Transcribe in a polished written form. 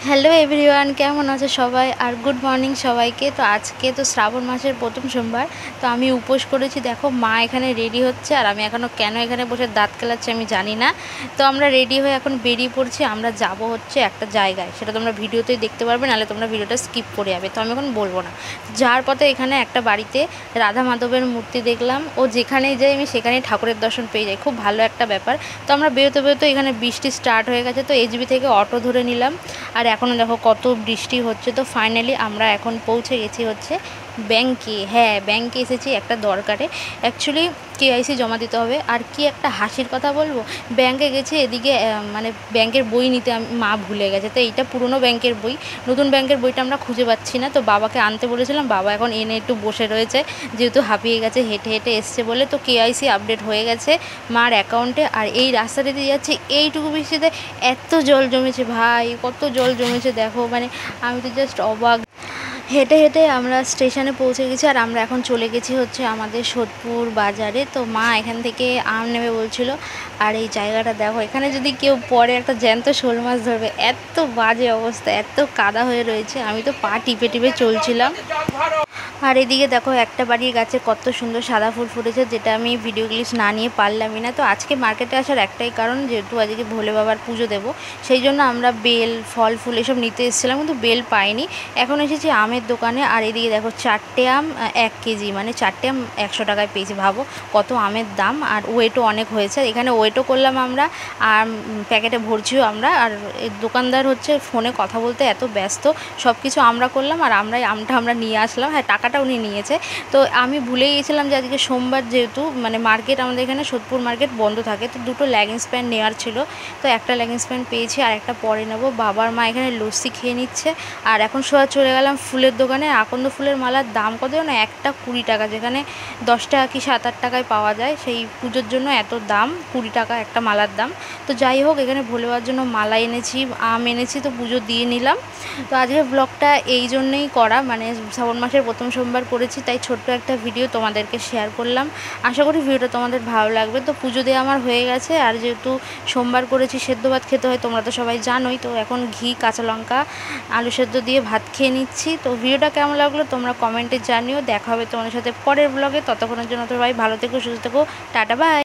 Hello everyone, কেমন আছে সবাই? আর গুড মর্নিং সবাইকে। তো আজকে তো শ্রাবণ মাসের প্রথম সোমবার, তো আমি উপোস করেছি। দেখো মা এখানে রেডি হচ্ছে, আর আমি এখনও কেন এখানে বসে দাঁত কেলাচ্ছি আমি জানি না। তো আমরা রেডি হয়ে এখন বেরিয়ে পড়ছি। আমরা যাব হচ্ছে একটা জায়গায়, সেটা তোমরা ভিডিওতেই দেখতে পারবে, নাহলে তোমরা ভিডিওটা স্কিপ করে যাবে। তো আমি এখন বলবো না। যাওয়ার পথে এখানে একটা বাড়িতে রাধা মাধবের মূর্তি দেখলাম। ও যেখানেই যাই আমি সেখানেই ঠাকুরের দর্শন পেয়ে যাই, খুব ভালো একটা ব্যাপার। তো আমরা বেরোতে বেরোতে এখানে বৃষ্টি স্টার্ট হয়ে গেছে, তো এইচবি থেকে অটো ধরে নিলাম। আর এখনও দেখো কত বৃষ্টি হচ্ছে। তো ফাইনালি আমরা এখন পৌঁছে গেছি হচ্ছে ব্যাংকে। হ্যাঁ, ব্যাংকে এসেছি একটা দরকারে। অ্যাকচুয়ালি কেওয়াইসি জমা দিতে হবে। আর কি একটা হাসির কথা বলবো, ব্যাংকে গেছি, এদিকে মানে ব্যাংকের বই নিতে মা ভুলে গেছে। তো এইটা পুরনো ব্যাংকের বই, নতুন ব্যাংকের বইটা আমরা খুঁজে পাচ্ছি না। তো বাবাকে আনতে বলেছিলাম, বাবা এখন এনে একটু বসে রয়েছে, যেহেতু হাঁপিয়ে গেছে, হেঁটে হেঁটে এসছে বলে। তো কেওয়াইসি আপডেট হয়ে গেছে মার অ্যাকাউন্টে। আর এই রাস্তাটা দিয়ে যাচ্ছে, এইটুকু বৃষ্টিতে এত জল জমেছে ভাই, কত জল জমেছে দেখো, মানে আমি তো জাস্ট অবাক। হেঁটে হেঁটে আমরা স্টেশনে পৌঁছে গেছি, আর আমরা এখন চলে গেছি হচ্ছে আমাদের সোদপুর বাজারে। তো মা এখান থেকে আম নেবে বলছিল। আর এই জায়গাটা দেখো, এখানে যদি কেউ পরে একটা জ্যান্ত শোল মাছ ধরবে, এত বাজে অবস্থা, এত কাদা হয়ে রয়েছে, আমি তো পা টিপে টিপে চলছিলাম। আর এদিকে দেখো একটা বাড়ির গাছে কত সুন্দর সাদা ফুল ফুটেছে, যেটা আমি ভিডিও ক্লিপস না নিয়ে পারলামই না। তো আজকে মার্কেটে আসার একটাই কারণ, যেহেতু আজকে ভোলে বাবার পুজো দেবো, সেই জন্য আমরা বেল, ফল ফুল এসব নিতে এসেছিলাম, কিন্তু বেল পাইনি। এখন এসেছি আমের দোকানে। আর এদিকে দেখো 4টে আম 1 কেজি, মানে 4টে আম 100 টাকায় পেয়েছি। ভাবো কত আমের দাম, আর ওয়েটও অনেক হয়েছে। এখানে ওয়েটও করলাম আমরা, আর প্যাকেটে ভরছিও আমরা। আর দোকানদার হচ্ছে ফোনে কথা বলতে এত ব্যস্ত, সব কিছু আমরা করলাম, আর আমটা আমরা নিয়ে আসলাম। হ্যাঁ, টাকাটা উনি নিয়েছে। তো আমি ভুলে গিয়েছিলাম যে আজকে সোমবার, যেহেতু মানে মার্কেট আমাদের এখানে সোদপুর মার্কেট বন্ধ থাকে। তো দুটো লেগিংস প্যান্ট নেওয়ার ছিল, তো একটা লেগিংস প্যান্ট পেয়েছি, আর একটা পরে নেবো। বাবার মা এখানে লস্যি খেয়ে নিচ্ছে। আর এখন সোজা চলে গেলাম ফুলের দোকানে। আকন্দ ফুলের মালার দাম কত না, একটা 20 টাকা, যেখানে 10 টাকা কি 7-8 টাকায় পাওয়া যায়। সেই পুজোর জন্য এত দাম, 20 টাকা একটা মালার দাম। তো যাই হোক, এখানে ভোলে বাবার জন্য মালা এনেছি, আম এনেছি, তো পুজো দিয়ে নিলাম। তো আজকের ব্লগটা এই জন্যই করা, মানে শ্রাবণ মাসের প্রথম সোমবার করেছি, তাই ছোট্ট একটা ভিডিও তোমাদেরকে শেয়ার করলাম। আশা করি ভিডিওটা তোমাদের ভালো লাগবে। তো পুজো দিয়ে আমার হয়ে গেছে, আর যেহেতু সোমবার করেছি সেদ্ধ ভাত খেতে হয়, তোমরা তো সবাই জানোই। তো এখন ঘি, কাঁচা লঙ্কা, আলু সেদ্ধ দিয়ে ভাত খেয়ে নিচ্ছি। তো ভিডিওটা কেমন লাগলো তোমরা কমেন্টে জানিও। দেখা হবে তোমাদের সাথে পরের ব্লগে। ততক্ষণের জন্য সবাই ভালো থেকো, সুস্থ থেকো, টাটা বাই।